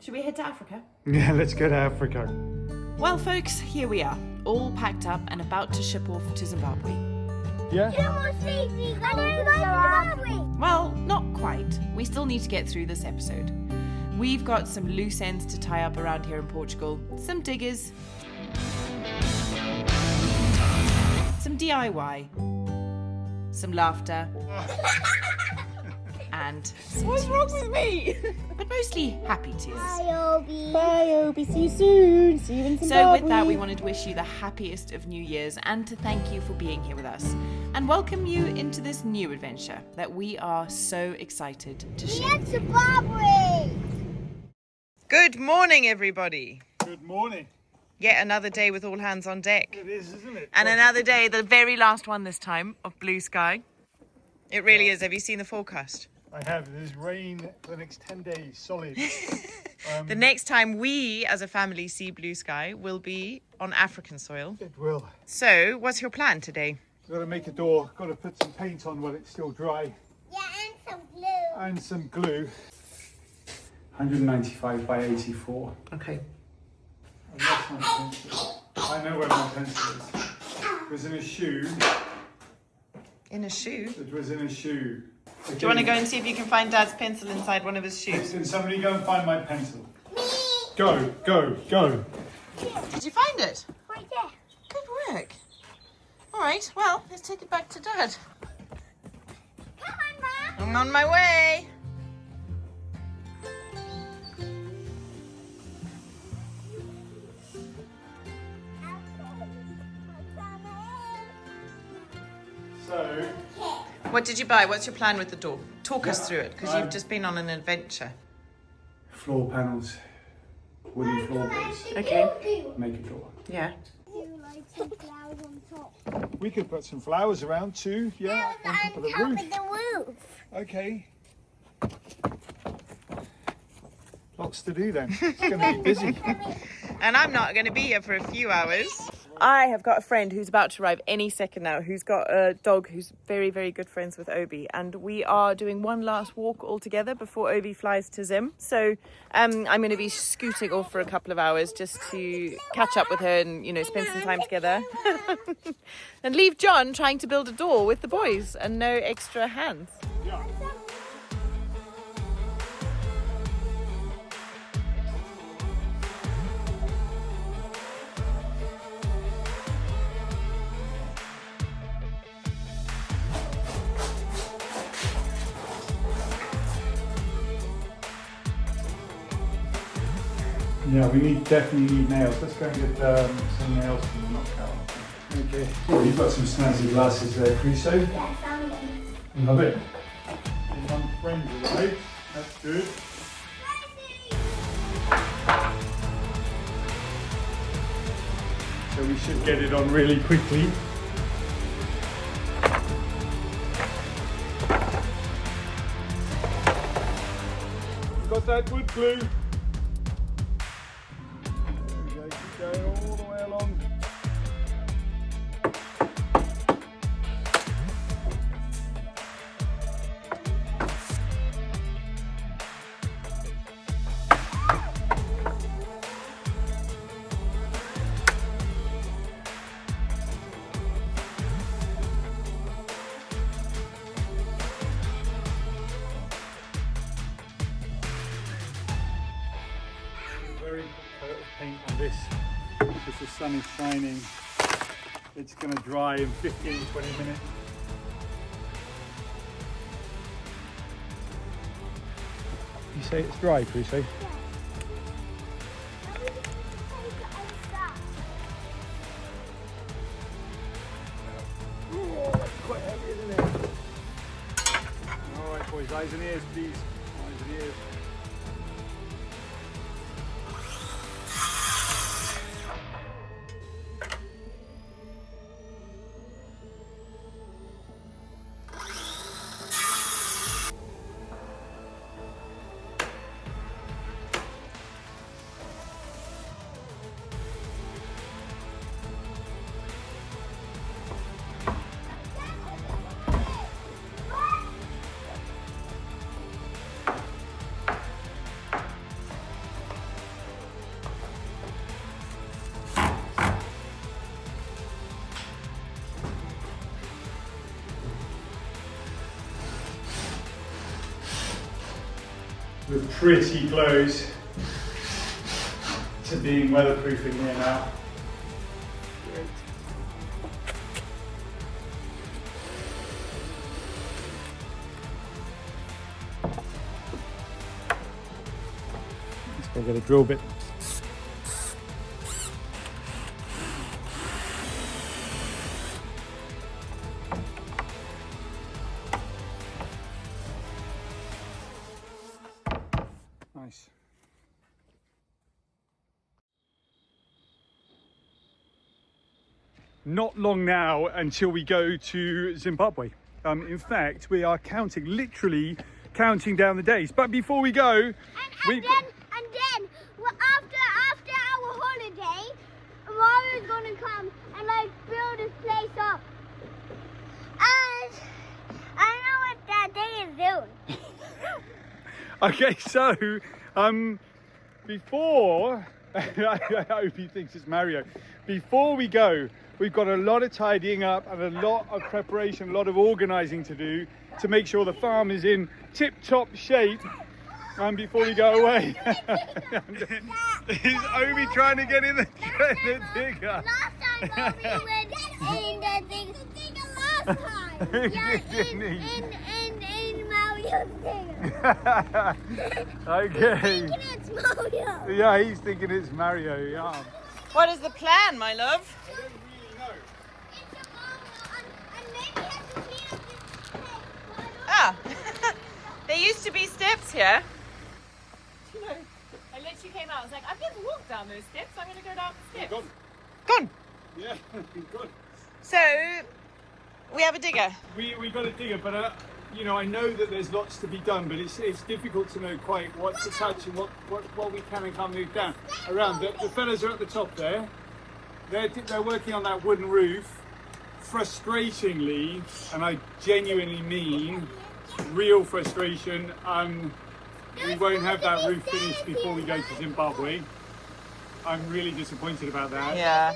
Should we head to Africa? Yeah, let's go to Africa. Well, folks, here we are, all packed up and about to ship off to Zimbabwe. Yeah? Well, not quite. We still need to get through this episode. We've got some loose ends to tie up around here in Portugal, some diggers, some DIY, some laughter, and some What's tears. wrong with me? But mostly happy tears. Bye, Obie. Bye, Obie. See you soon. See you in Zimbabwe. So with that, we wanted to wish you the happiest of New Years and to thank you for being here with us and welcome you into this new adventure that we are so excited to share. Yes, Zimbabwe. Good morning, everybody. Good morning. Yet another day with all hands on deck. It is, isn't it? And another day, the very last one this time, of blue sky. It really is. Have you seen the forecast? I have. There's rain for the next 10 days, solid. The next time we, as a family, see blue sky will be on African soil. It will. So, what's your plan today? Got to make a door. Got to put some paint on while it's still dry. Yeah, and some glue. And some glue. 195 by 84. Okay. And that's my pencil. I know where my pencil is. It was in a shoe. In a shoe? It was in a shoe. Do you want to go and see if you can find Dad's pencil inside one of his shoes? Can somebody go and find my pencil? Go, go, go. Did you find it? Right there. Good work. All right, well, let's take it back to Dad. Come on, Mom. I'm on my way. So, What did you buy? What's your plan with the door? Talk us through it, because you've just been on an adventure. floor panels, wooden floorboards, Okay. make a door. Yeah. Do like some flowers on top. We could put some flowers around too, yeah, on top of the roof. the roof. Okay. Lots to do then. It's going to be busy. And I'm not going to be here for a few hours. I have got a friend who's about to arrive any second now, who's got a dog who's very, very good friends with Obie. And we are doing one last walk all together before Obie flies to Zim. So I'm going to be scooting off for a couple of hours just to catch up with her and, you know, spend some time together. And leave John trying to build a door with the boys and no extra hands. Yeah. Yeah, we definitely need nails. Let's go and get some nails from the knockout. Okay. Oh, you've got some snazzy glasses there, Crusoe. Yeah, I found them. Love it. One friend, right? That's good. So we should get it on really quickly. Got that wood glue. There we go, keep going all the way along. Very coat of paint on this because the sun is shining. It's going to dry in 15-20 minutes. You say it's dry, Crusoe? Quite heavy, isn't it? All right, boys, eyes and ears, please. Eyes and ears. We're pretty close to being weatherproof in here now. Great. Let's go get a drill bit. Nice. Not long now until we go to Zimbabwe. In fact, we are literally counting down the days. But before we go, And then well, after our holiday, Mario's gonna come and like build his place up. And I know what that day is soon. okay, so before Obie thinks it's Mario. Before we go, we've got a lot of tidying up and a lot of preparation, a lot of organising to do to make sure the farm is in tip-top shape before we go away. Is Obie trying to get in the digger? Last time Obie went in the digger last time. in Mario's digger. Okay. Thinking it's Mario. Yeah, he's thinking it's Mario, yeah. What is the plan, my love? I don't really know. It's a Mario and maybe has to clean up this place. Ah, there used to be steps here. You know, I literally came out. I was like, I've never walked down those steps. I'm going to go down the steps. Gone. Gone. Yeah, good. So, we have a digger. We got a digger, but you know, I know that there's lots to be done, but it's difficult to know quite what to touch and what we can and can't move down around. The fellas are at the top there. They're working on that wooden roof. Frustratingly, and I genuinely mean real frustration, we won't have that roof finished before we go to Zimbabwe. I'm really disappointed about that. Yeah.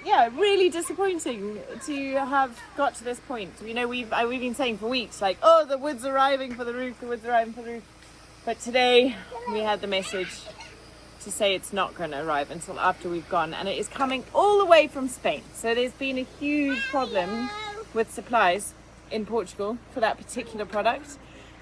Yeah, really disappointing to have got to this point. You know, we've been saying for weeks, like, oh, the wood's arriving for the roof, the wood's arriving for the roof. But today we had the message to say it's not going to arrive until after we've gone, and it is coming all the way from Spain. So there's been a huge problem with supplies in Portugal for that particular product.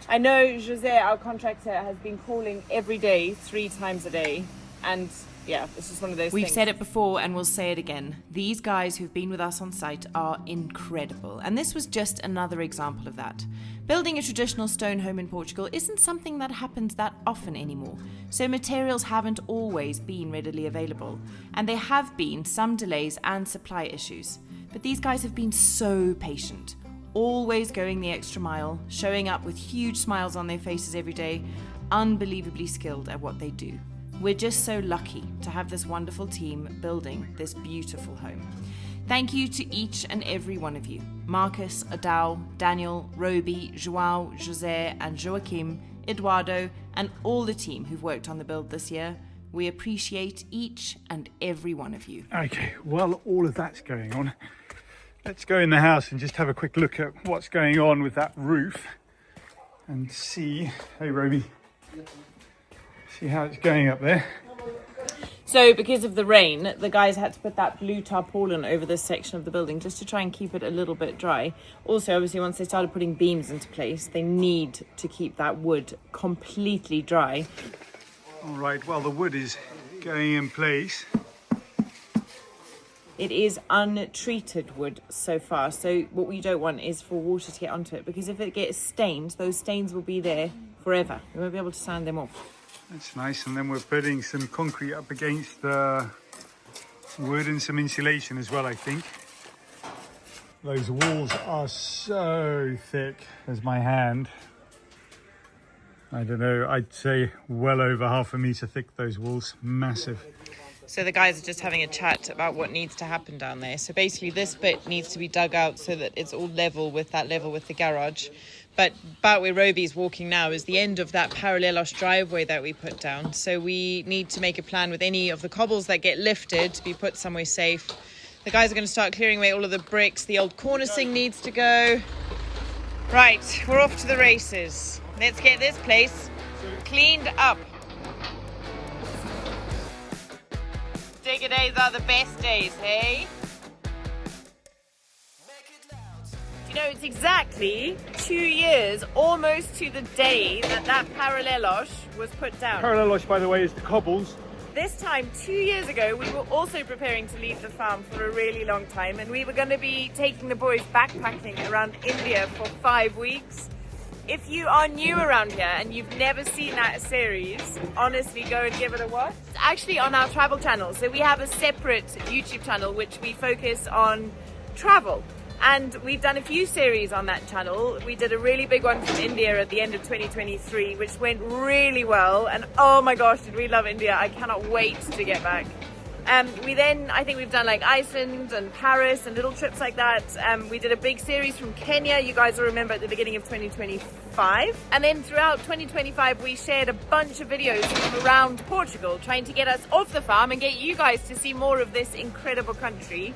I know José, our contractor, has been calling every day, 3 times a day, and yeah, it's just one of those We've things. said it before and we'll say it again. These guys who've been with us on site are incredible. And this was just another example of that. Building a traditional stone home in Portugal isn't something that happens that often anymore. So materials haven't always been readily available. And there have been some delays and supply issues. But these guys have been so patient. Always going the extra mile, showing up with huge smiles on their faces every day, unbelievably skilled at what they do. We're just so lucky to have this wonderful team building this beautiful home. Thank you to each and every one of you. Marcus, Adao, Daniel, Roby, Joao, José and Joaquim, Eduardo and all the team who've worked on the build this year. We appreciate each and every one of you. Okay, while all of that's going on, let's go in the house and just have a quick look at what's going on with that roof and see, hey Roby, see how it's going up there. So because of the rain, the guys had to put that blue tarpaulin over this section of the building just to try and keep it a little bit dry. Also, obviously, once they started putting beams into place, they need to keep that wood completely dry. All right, well, the wood is going in place. It is untreated wood so far, so what we don't want is for water to get onto it, because if it gets stained, those stains will be there forever. We won't be able to sand them off. That's nice, and then we're putting some concrete up against the wood and some insulation as well, I think. Those walls are so thick as my hand. I don't know, I'd say well over 1/2 meter thick, those walls, massive. So the guys are just having a chat about what needs to happen down there. So basically this bit needs to be dug out so that it's all level with the garage. But about where Roby's walking now is the end of that parallelos driveway that we put down. So we need to make a plan with any of the cobbles that get lifted to be put somewhere safe. The guys are going to start clearing away all of the bricks. The old cornicing needs to go. Right, we're off to the races. Let's get this place cleaned up. Digger days are the best days, hey? You know, it's exactly 2 years, almost to the day that parallelosh was put down. Parallelosh, by the way, is the cobbles. This time, 2 years ago, we were also preparing to leave the farm for a really long time, and we were going to be taking the boys backpacking around India for 5 weeks. If you are new around here and you've never seen that series, honestly, go and give it a watch. It's actually on our travel channel. So we have a separate YouTube channel which we focus on travel. And we've done a few series on that channel. We did a really big one from India at the end of 2023, which went really well. And oh my gosh, did we love India. I cannot wait to get back. I think we've done like Iceland and Paris and little trips like that. We did a big series from Kenya, you guys will remember, at the beginning of 2025. And then throughout 2025, we shared a bunch of videos from around Portugal, trying to get us off the farm and get you guys to see more of this incredible country,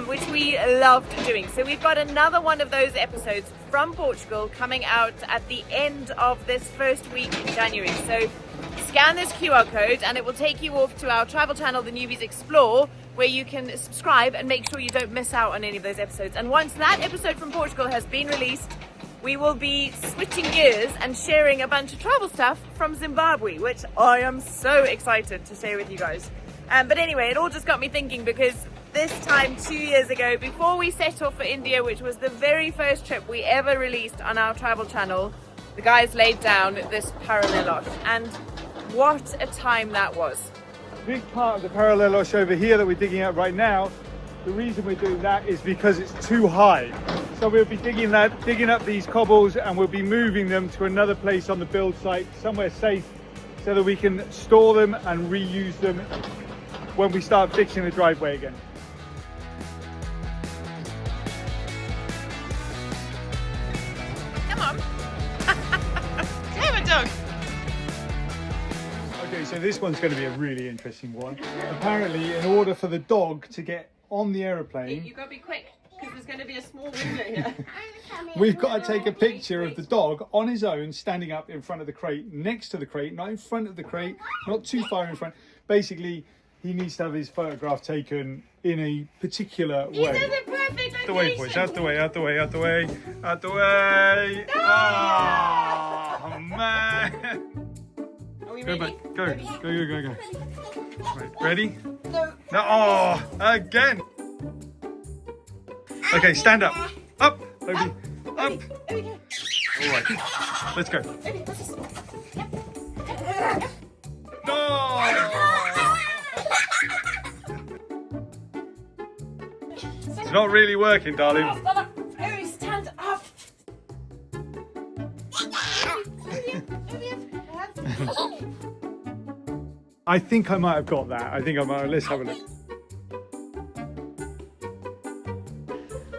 which we loved doing. So we've got another one of those episodes from Portugal coming out at the end of this first week in January. So scan this QR code and it will take you off to our travel channel, The Newbys Explore, where you can subscribe and make sure you don't miss out on any of those episodes. And once that episode from Portugal has been released, we will be switching gears and sharing a bunch of travel stuff from Zimbabwe, which I am so excited to share with you guys. But anyway, it all just got me thinking, because this time 2 years ago, before we set off for India, which was the very first trip we ever released on our travel channel, the guys laid down this parallelosh, and what a time that was. A big part of the parallelosh over here that we're digging out right now, the reason we're doing that is because it's too high. So we'll be digging up these cobbles, and we'll be moving them to another place on the build site, somewhere safe, so that we can store them and reuse them when we start fixing the driveway again. Come on. Clever dog. Okay, so this one's going to be a really interesting one. Apparently, in order for the dog to get on the aeroplane, You've got to be quick, because there's going to be a small window here. we've got to take a picture of the dog on his own, standing up in front of the crate, next to the crate, not in front of the crate, not too far in front. Basically, he needs to have his photograph taken in a particular way. This is a perfect location. Out the way, boys, out the way, out the way, out the way, out the way. No! Oh, man. Are we Go ready? back, go, go. Right, ready? No. No, oh, again. Okay, stand up. Up, Obie, up. All right, let's go. No! It's not really working, darling. Obie, stand up. I think I might have got that. Let's have a look.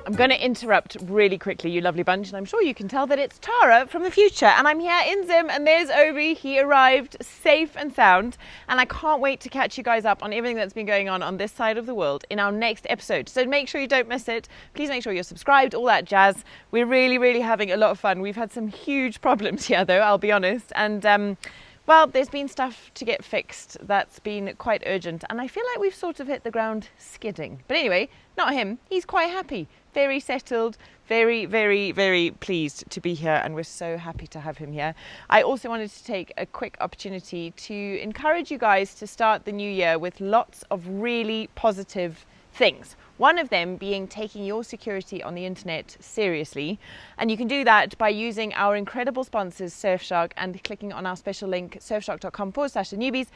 I'm going to interrupt really quickly, you lovely bunch, and I'm sure you can tell that it's Tara from the future, and I'm here in Zim, and there's Obie. He arrived safe and sound, and I can't wait to catch you guys up on everything that's been going on this side of the world in our next episode. So make sure you don't miss it. Please make sure you're subscribed, all that jazz. We're really having a lot of fun. We've had some huge problems here, though, I'll be honest, and well, there's been stuff to get fixed that's been quite urgent, and I feel like we've sort of hit the ground skidding. But anyway, not him. He's quite happy, very settled, very pleased to be here, and we're so happy to have him here. I also wanted to take a quick opportunity to encourage you guys to start the new year with lots of really positive things. One of them being taking your security on the internet seriously. And you can do that by using our incredible sponsors, Surfshark, and clicking on our special link, surfshark.com/thenewbys.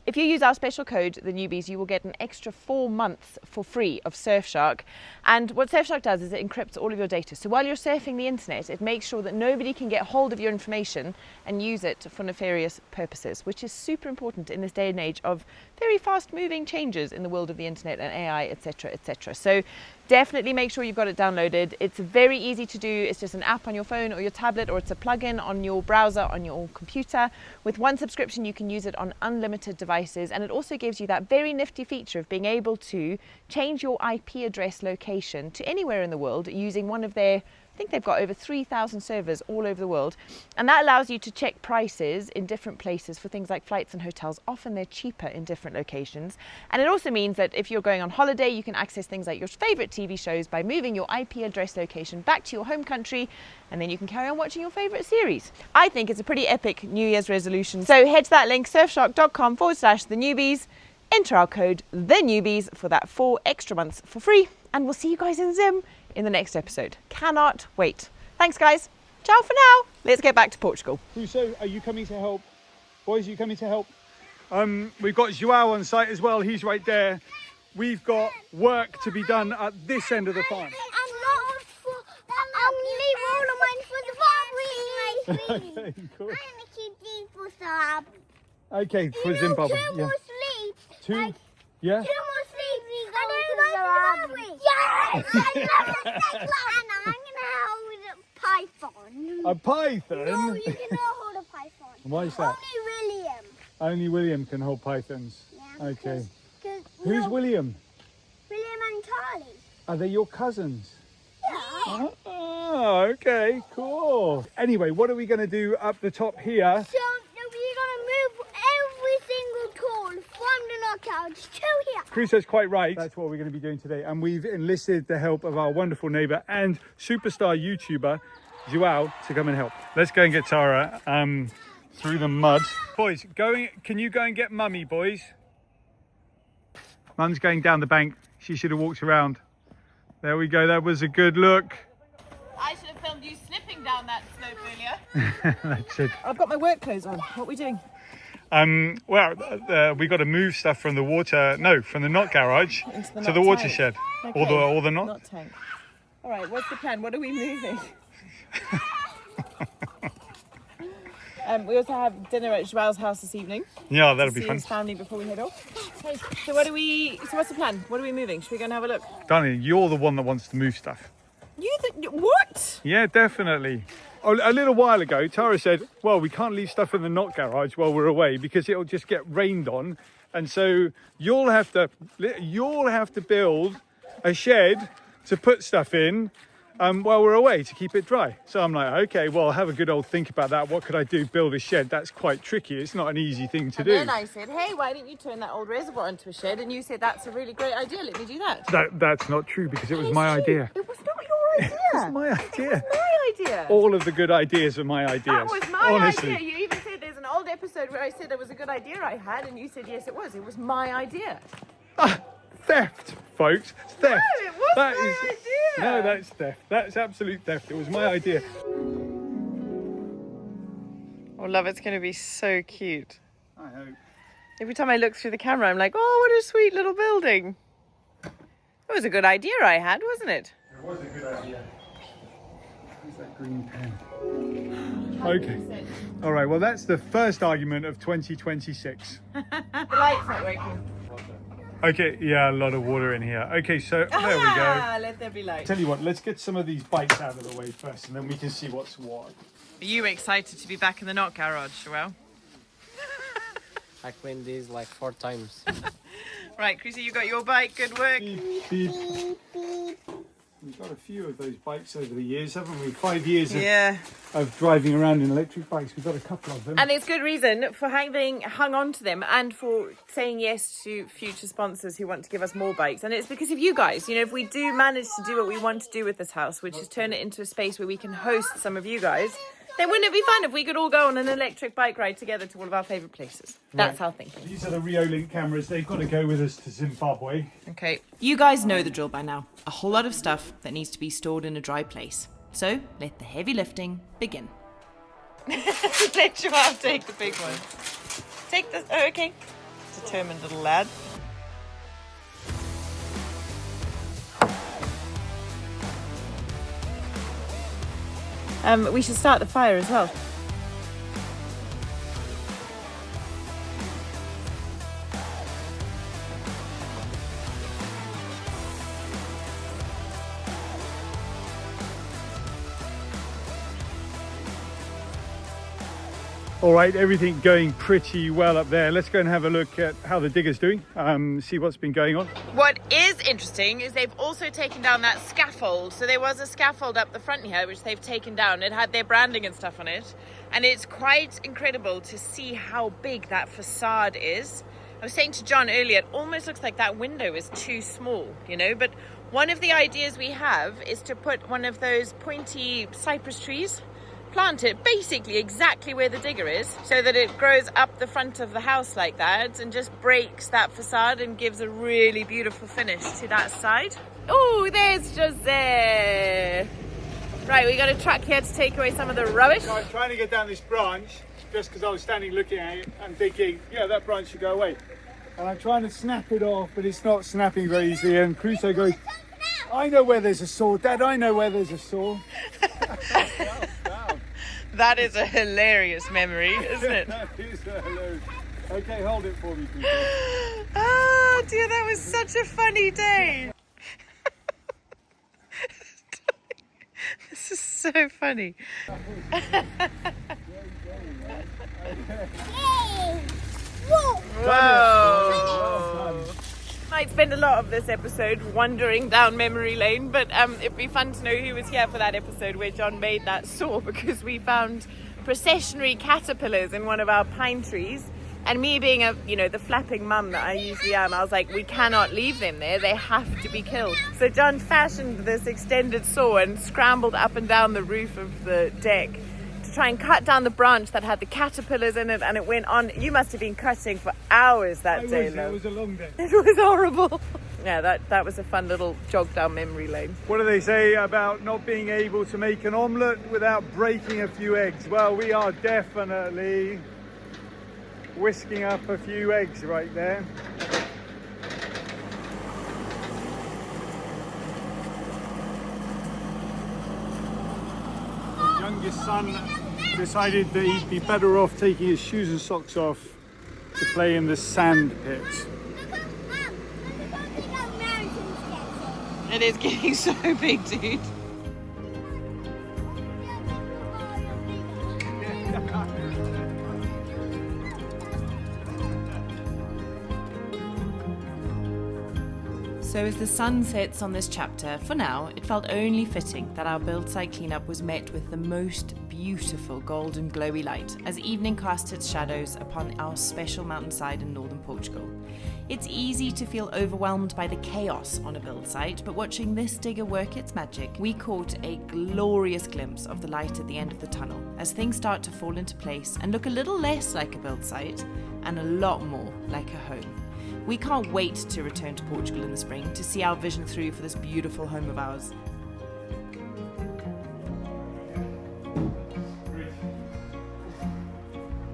If you use our special code, TheNewbys, you will get an extra 4 months for free of Surfshark. And what Surfshark does is it encrypts all of your data. So while you're surfing the internet, it makes sure that nobody can get hold of your information and use it for nefarious purposes, which is super important in this day and age of very fast moving changes in the world of the internet and AI, etc, etc. So definitely make sure you've got it downloaded. It's very easy to do. It's just an app on your phone or your tablet, or it's a plugin on your browser, on your computer. With one subscription, you can use it on unlimited devices. And it also gives you that very nifty feature of being able to change your IP address location to anywhere in the world using one of their I think they've got over 3,000 servers all over the world, and that allows you to check prices in different places for things like flights and hotels. Often they're cheaper in different locations, and it also means that if you're going on holiday, you can access things like your favorite TV shows by moving your IP address location back to your home country, and then you can carry on watching your favorite series. I think it's a pretty epic New Year's resolution. So head to that link, surfshark.com/thenewbys, enter our code TheNewbys for that 4 extra months for free, and we'll see you guys in Zim in the next episode. Cannot wait. Thanks, guys. Ciao for now. Let's get back to Portugal. Crusoe, are you coming to help? Boys, are you coming to help? We've got João on site as well. He's right there. We've got work to be done at this end of the farm. Leave all of mine for the farm. Okay, cool. I'm gonna keep these for Saab. Okay, for Zimbabwe. Two more sleeps. Two? Yeah? 2 more sleeps. And then Zimbabwe. Yes! I love it. And I'm gonna hold a python. A python? No, you cannot hold a python. Why is that? Only William. Only William can hold pythons. Yeah, Okay. 'cause Who's no, William? William and Charlie. Are they your cousins? Yeah. Oh, okay, cool. Anyway, what are we going to do up the top here? So we're gonna move every single tool from the knockout to here. Crusoe's quite right. That's what we're going to be doing today. And we've enlisted the help of our wonderful neighbour and superstar YouTuber, João, to come and help. Let's go and get Tara through the mud. Boys, can you go and get Mummy, boys? Mum's going down the bank. She should have walked around. There we go. That was a good look. I should have filmed you slipping down that slope earlier. That's it. I've got my work clothes on. What are we doing? We got to move stuff from the from the knot garage Into the to the knot watershed. tank. Or Okay. the knot. Not tank. All right, what's the plan? What are we moving? We also have dinner at Joao's house this evening. Yeah, that'll be See fun. his family before we head off. Okay, so what's the plan? What are we moving? Should we go and have a look? Danny, you're the one that wants to move stuff. What? Yeah, definitely. A little while ago, Tara said, well, we can't leave stuff in the knot garage while we're away because it'll just get rained on. And so you'll have to build a shed to put stuff in while we're away to keep it dry. So I'm like, okay, well, have a good old think about that. What could I do? Build a shed? That's quite tricky. It's not an easy thing to do. Then I said, hey, why don't you turn that old reservoir into a shed? And you said, that's a really great idea. Let me do that. That's not true because it was my idea. It was not your idea. It was my idea. My idea. All of the good ideas are my ideas. That was my honestly. idea. You even said there's an old episode where I said it was a good idea I had, and you said yes, it was. It was my idea. Theft, folks. Theft. No, it was my idea. No, that's theft. That's absolute theft. It was my idea. Oh, love, it's going to be so cute. I hope. Every time I look through the camera, I'm like, oh, what a sweet little building. It was a good idea I had, wasn't it? It was a good idea. Where's that green pen? Okay. All right, well, that's the first argument of 2026. The light's not working. Okay, yeah, a lot of water in here. Okay, so there we go. Let there be light. Tell you what, let's get some of these bikes out of the way first, and then we can see what's what. Are you excited to be back in the knot garage, Joel? I cleaned these like 4 times. Right, Chrissy, you got your bike. Good work. Beep, beep. We've got a few of those bikes over the years, haven't we? 5 years of driving around in electric bikes. We've got a couple of them. And there's good reason for having hung on to them and for saying yes to future sponsors who want to give us more bikes. And it's because of you guys. You know, if we do manage to do what we want to do with this house, which is turn it into a space where we can host some of you guys, then wouldn't it be fun if we could all go on an electric bike ride together to all of our favourite places? That's our thinking. These are the Reolink cameras. They've got to go with us to Zimbabwe. Okay. You guys know the drill by now. A whole lot of stuff that needs to be stored in a dry place. So let the heavy lifting begin. Let you out take the big one. Take this. Oh, okay. Determined little lad. We should start the fire as well. All right, everything going pretty well up there. Let's go and have a look at how the digger's doing, see what's been going on. What is interesting is they've also taken down that scaffold. So there was a scaffold up the front here, which they've taken down. It had their branding and stuff on it. And it's quite incredible to see how big that facade is. I was saying to John earlier, it almost looks like that window is too small, you know, but one of the ideas we have is to put one of those pointy cypress trees, plant it basically exactly where the digger is, so that it grows up the front of the house like that and just breaks that facade and gives a really beautiful finish to that side. Oh, there's Jose. Right, we got a truck here to take away some of the rubbish. So I'm trying to get down this branch just because I was standing looking at it and thinking, yeah, that branch should go away. And I'm trying to snap it off, but it's not snapping very easily. And Crusoe goes, I know where there's a saw, Dad, I know where there's a saw. That is a hilarious memory, isn't it? That is hilarious. Okay, hold it for me, Crusoe. Oh dear, that was such a funny day. This is so funny. Whoa! Might spend a lot of this episode wandering down memory lane, but it'd be fun to know who was here for that episode where John made that saw, because we found processionary caterpillars in one of our pine trees. And me being the flapping mum that I usually am, I was like, we cannot leave them there. They have to be killed. So John fashioned this extended saw and scrambled up and down the roof of the deck to try and cut down the branch that had the caterpillars in it. And it went on. You must have been cutting for hours that day, It was a long day. It was horrible. Yeah, that was a fun little jog down memory lane. What do they say about not being able to make an omelette without breaking a few eggs? Well, we are definitely whisking up a few eggs right there. The youngest son decided that he'd be better off taking his shoes and socks off to play in the sand pits. It is getting so big, dude. So as the sun sets on this chapter, for now, it felt only fitting that our build site cleanup was met with the most beautiful golden glowy light as evening cast its shadows upon our special mountainside in northern Portugal. It's easy to feel overwhelmed by the chaos on a build site, but watching this digger work its magic, we caught a glorious glimpse of the light at the end of the tunnel as things start to fall into place and look a little less like a build site and a lot more like a home. We can't wait to return to Portugal in the spring to see our vision through for this beautiful home of ours.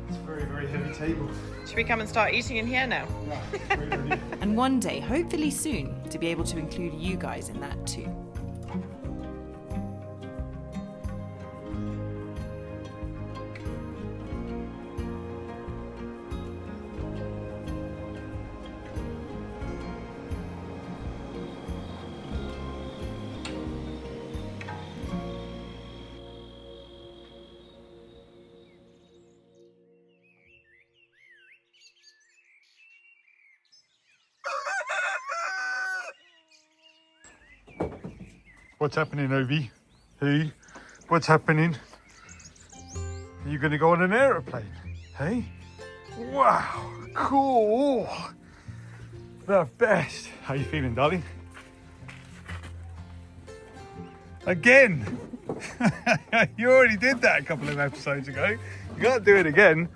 It's a very, very heavy table. Should we come and start eating in here now? And one day, hopefully soon, to be able to include you guys in that too. What's happening, Obie? Hey, what's happening? Are you going to go on an aeroplane? Hey? Wow, cool. The best. How you feeling, darling? Again? You already did that a couple of episodes ago. You can't do it again.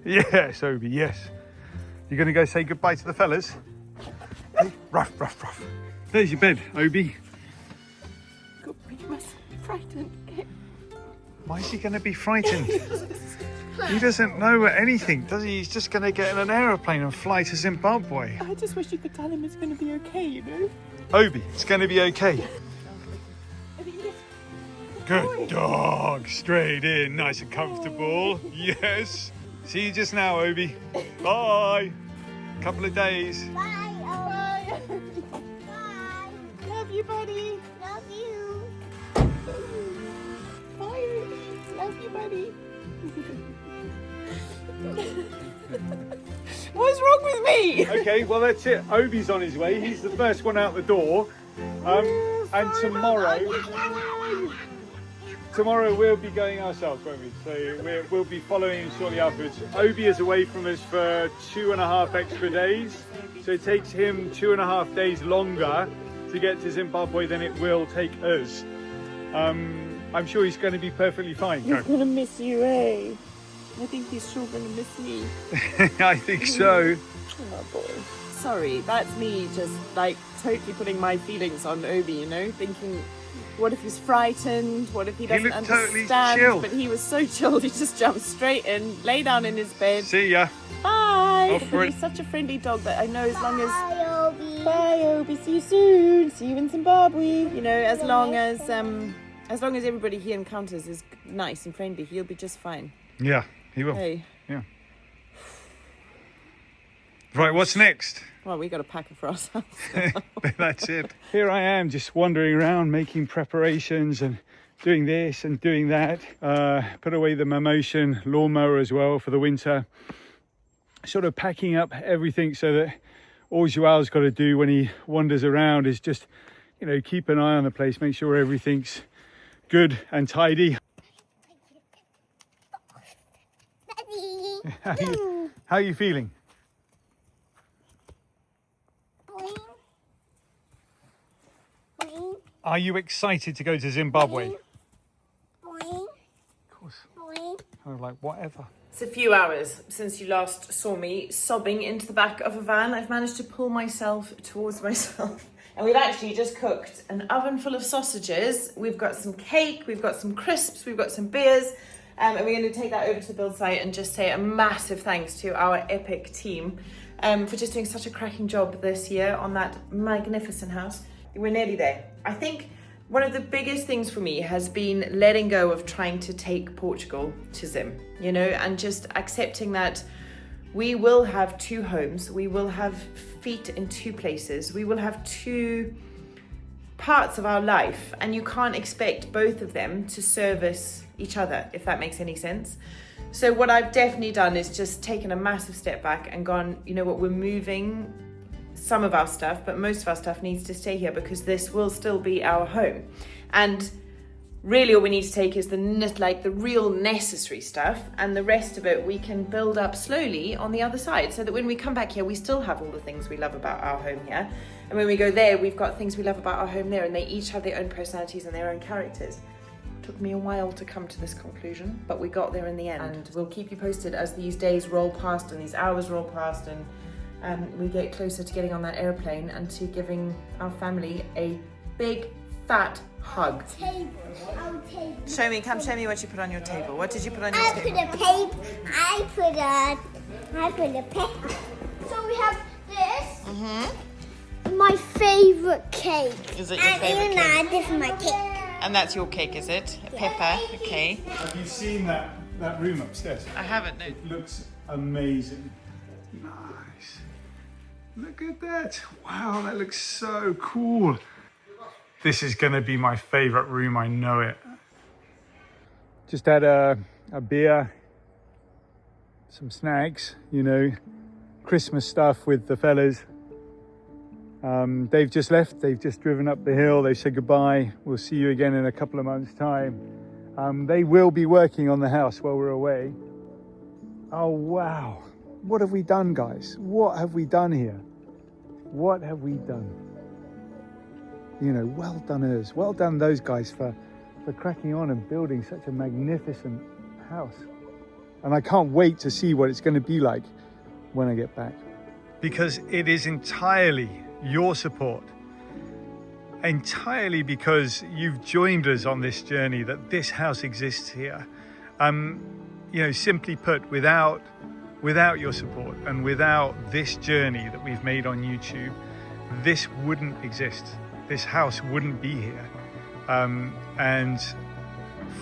Yes, Obie, yes. You're going to go say goodbye to the fellas? Hey, ruff, ruff, ruff. There's your bed, Obie. You must be frightened. Why is he going to be frightened? He doesn't know anything, does he? He's just going to get in an aeroplane and fly to Zimbabwe. I just wish you could tell him it's going to be okay, you know? Obie, it's going to be okay. Good dog. Straight in, nice and comfortable. Yes. See you just now, Obie. Bye. Couple of days. Bye. Bye. Bye. Love you, buddy. Love you. Bye, Ruby. Love you, buddy. What's wrong with me? Okay, well that's it. Obie's on his way. He's the first one out the door. And tomorrow we'll be going ourselves, won't we? So we'll be following him shortly afterwards. Obie is away from us for 2.5 extra days. So it takes him 2.5 days longer to get to Zimbabwe than it will take us. I'm sure he's going to be perfectly fine. He's going to miss you, eh? I think he's sure going to miss me. I think so. Oh boy. Sorry, that's me just like totally putting my feelings on Obie, you know, thinking, what if he's frightened? What if he doesn't understand? Totally chilled. But he was so chilled, he just jumped straight in, lay down in his bed. See ya. Bye. Off for But it. he's such a friendly dog that I know as long as. Bye, Obie. Bye, Obie. See you soon. See you in Zimbabwe. You know, as long as everybody he encounters is nice and friendly, he'll be just fine. Yeah, he will. Hey. Yeah. Right, what's next? Well, we got to pack it for ourselves. That's it. Here I am just wandering around making preparations and doing this and doing that. Put away the Momotion lawnmower as well for the winter. Sort of packing up everything so that all Joao's got to do when he wanders around is just, you know, keep an eye on the place, make sure everything's good and tidy. How are you feeling? Are you excited to go to Zimbabwe? Of course. I was like, whatever. It's a few hours since you last saw me sobbing into the back of a van. I've managed to pull myself towards myself. And we've actually just cooked an oven full of sausages. We've got some cake, we've got some crisps, we've got some beers. And we're going to take that over to the build site and just say a massive thanks to our epic team for just doing such a cracking job this year on that magnificent house. We're nearly there. I think one of the biggest things for me has been letting go of trying to take Portugal to Zim, you know, and just accepting that we will have two homes, we will have feet in two places, we will have two parts of our life, and you can't expect both of them to service each other, if that makes any sense. So what I've definitely done is just taken a massive step back and gone, you know what, we're moving some of our stuff, but most of our stuff needs to stay here because this will still be our home. And really all we need to take is the real necessary stuff, and the rest of it we can build up slowly on the other side, so that when we come back here we still have all the things we love about our home here, and when we go there we've got things we love about our home there, and they each have their own personalities and their own characters. Took me a while to come to this conclusion, but we got there in the end. And we'll keep you posted as these days roll past and these hours roll past, and we get closer to getting on that airplane and to giving our family a big fat hug. Show me what you put on your table. What did you put on your table? I put a paper. So we have this. Mm-hmm. My favourite cake. Is it your favourite cake? This is my cake. And that's your cake, is it? Pepper, okay. Have you seen that room upstairs? I haven't, no. It looks amazing. Nice. Look at that. Wow, that looks so cool. This is going to be my favourite room, I know it. Just had a beer, some snacks, you know, Christmas stuff with the fellas. They've just left, they've just driven up the hill, they said goodbye. We'll see you again in a couple of months' time. They will be working on the house while we're away. Oh, wow. What have we done, guys? What have we done here? What have we done? You know, well done us. Well done those guys for cracking on and building such a magnificent house. And I can't wait to see what it's going to be like when I get back. Because it is entirely your support. Entirely because you've joined us on this journey, that this house exists here. You know, simply put, without your support and without this journey that we've made on YouTube, this wouldn't exist. This house wouldn't be here. And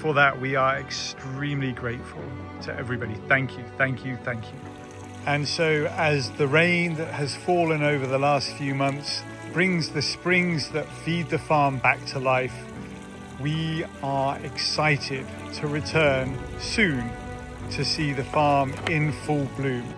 for that, we are extremely grateful to everybody. Thank you, thank you, thank you. And so as the rain that has fallen over the last few months brings the springs that feed the farm back to life, we are excited to return soon to see the farm in full bloom.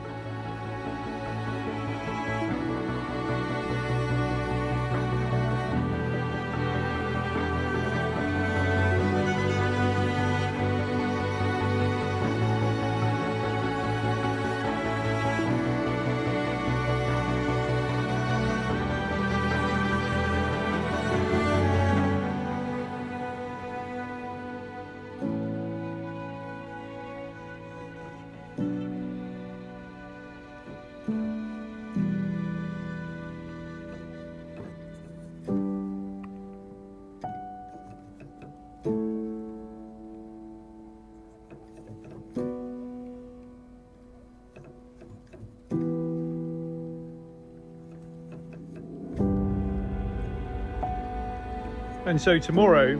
And so tomorrow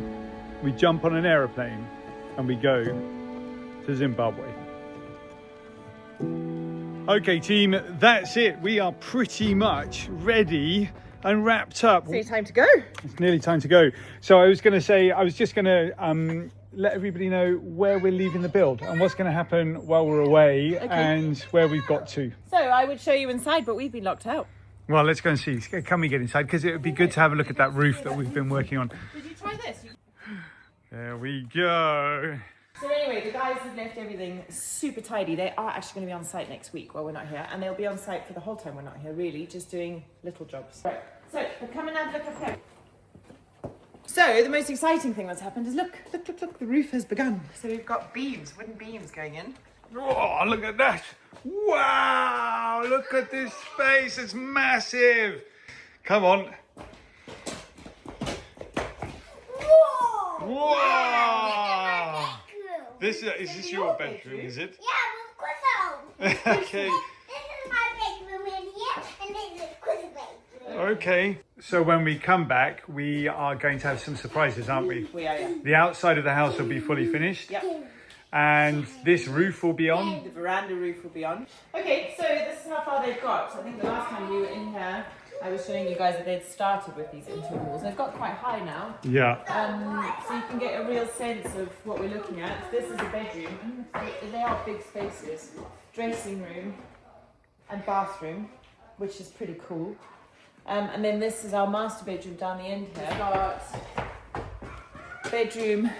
we jump on an aeroplane and we go to Zimbabwe. Okay team, that's it. We are pretty much ready and wrapped up. It's time to go. It's nearly time to go. So I was just going to let everybody know where we're leaving the build and what's going to happen while we're away and where we've got to. So I would show you inside, but we've been locked out. Well, let's go and see. Can we get inside? Because it would be good to have a look at that roof that we've been working on. Did you try this? There we go. So anyway, the guys have left everything super tidy. They are actually going to be on site next week while we're not here, and they'll be on site for the whole time we're not here, really, just doing little jobs. Right, so come and have a look up here. So the most exciting thing that's happened is look, the roof has begun. So we've got beams, wooden beams going in. Oh, look at that. Wow, look at this space. It's massive. Come on. Whoa! Wow. This Is this your bedroom, is it? Yeah, of course so. Okay. This is my bedroom in here, and this is Chris' bedroom. Okay. So when we come back, we are going to have some surprises, aren't we? We are, yeah. The outside of the house will be fully finished. Yep. And this roof will be on. The veranda roof will be on. Okay, so this is how far they've got. I think the last time we were in here, I was showing you guys that they'd started with these interior walls. They've got quite high now. Yeah. So you can get a real sense of what we're looking at. This is a bedroom. They are big spaces. Dressing room and bathroom, which is pretty cool. And then this is our master bedroom down the end here. We've got bedroom,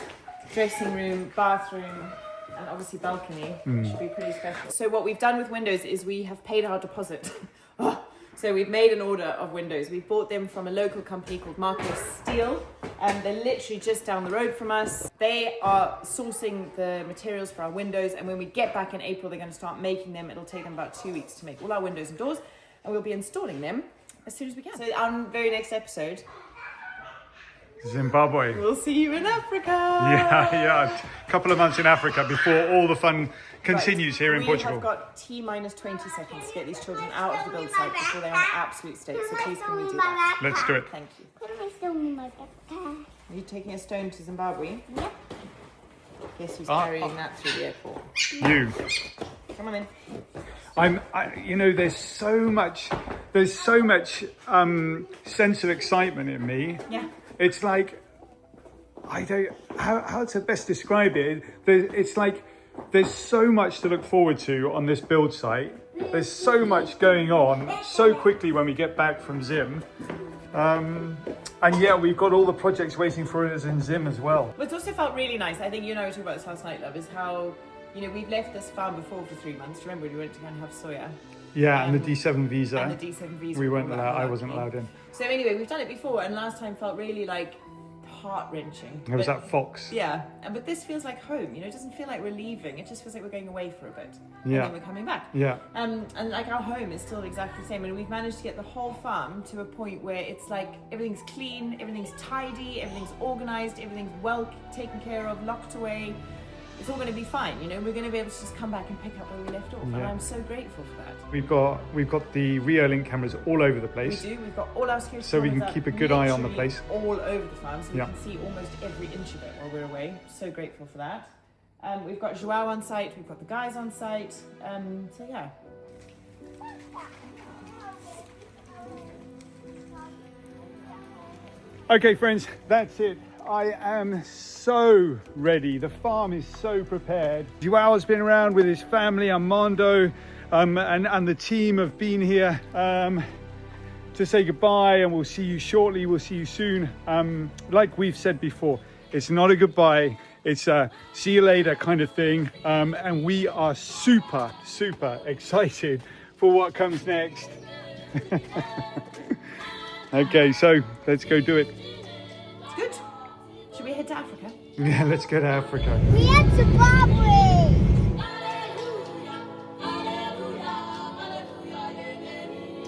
dressing room, bathroom, and obviously balcony, which should be pretty special. So what we've done with windows is we have paid our deposit. So we've made an order of windows. We bought them from a local company called Marcus Steel, and they're literally just down the road from us. They are sourcing the materials for our windows, and when we get back in April, they're going to start making them. It'll take them about 2 weeks to make all our windows and doors, and we'll be installing them as soon as we can. So our very next episode, Zimbabwe. we'll see you in Africa. Yeah. A couple of months in Africa before all the fun continues here in Portugal. We have got T-minus 20 seconds to get these children out of the build site before they're in an absolute state. So please can we do that? Let's do it. Thank you. What am I still in my backpack? Are you taking a stone to Zimbabwe? Yep. Guess who's carrying that through the airport? You. Come on in. There's so much sense of excitement in me. Yeah. It's like, how to best describe it. It's like there's so much to look forward to on this build site. There's so much going on so quickly when we get back from Zim. And yeah, we've got all the projects waiting for us in Zim as well. What's also felt really nice, I think you and I were talking about this last night, love, is how, we've left this farm before for 3 months. Remember, we went to go and have soya. Yeah, and the D7 visa. And the D7 visa. We weren't allowed. I wasn't allowed in. So anyway, we've done it before, and last time felt really like heart-wrenching. There was that fox. Yeah, but this feels like home. It doesn't feel like we're leaving. It just feels like we're going away for a bit, and Yeah. then we're coming back. Yeah. And like our home is still exactly the same, and we've managed to get the whole farm to a point where it's like everything's clean, everything's tidy, everything's organised, everything's well taken care of, locked away. It's all going to be fine, We're going to be able to just come back and pick up where we left off, and Yeah. I'm so grateful for that. We've got the Rio Link cameras all over the place. We do. We've got all our security So we cameras can up keep a good eye on the literally place. all over the farm, so we Yeah. can see almost every inch of it while we're away. So grateful for that. We've got Joao on site. We've got the guys on site. So yeah. Okay, friends, that's it. I am so ready. The farm is so prepared. Joao's been around with his family, Armando, and the team have been here to say goodbye, and we'll see you shortly. We'll see you soon. Like we've said before, it's not a goodbye. It's a see you later kind of thing. And we are super, super excited for what comes next. Okay, so let's go do it. Good. Should we head to Africa? Yeah, let's go to Africa. We had Zimbabwe.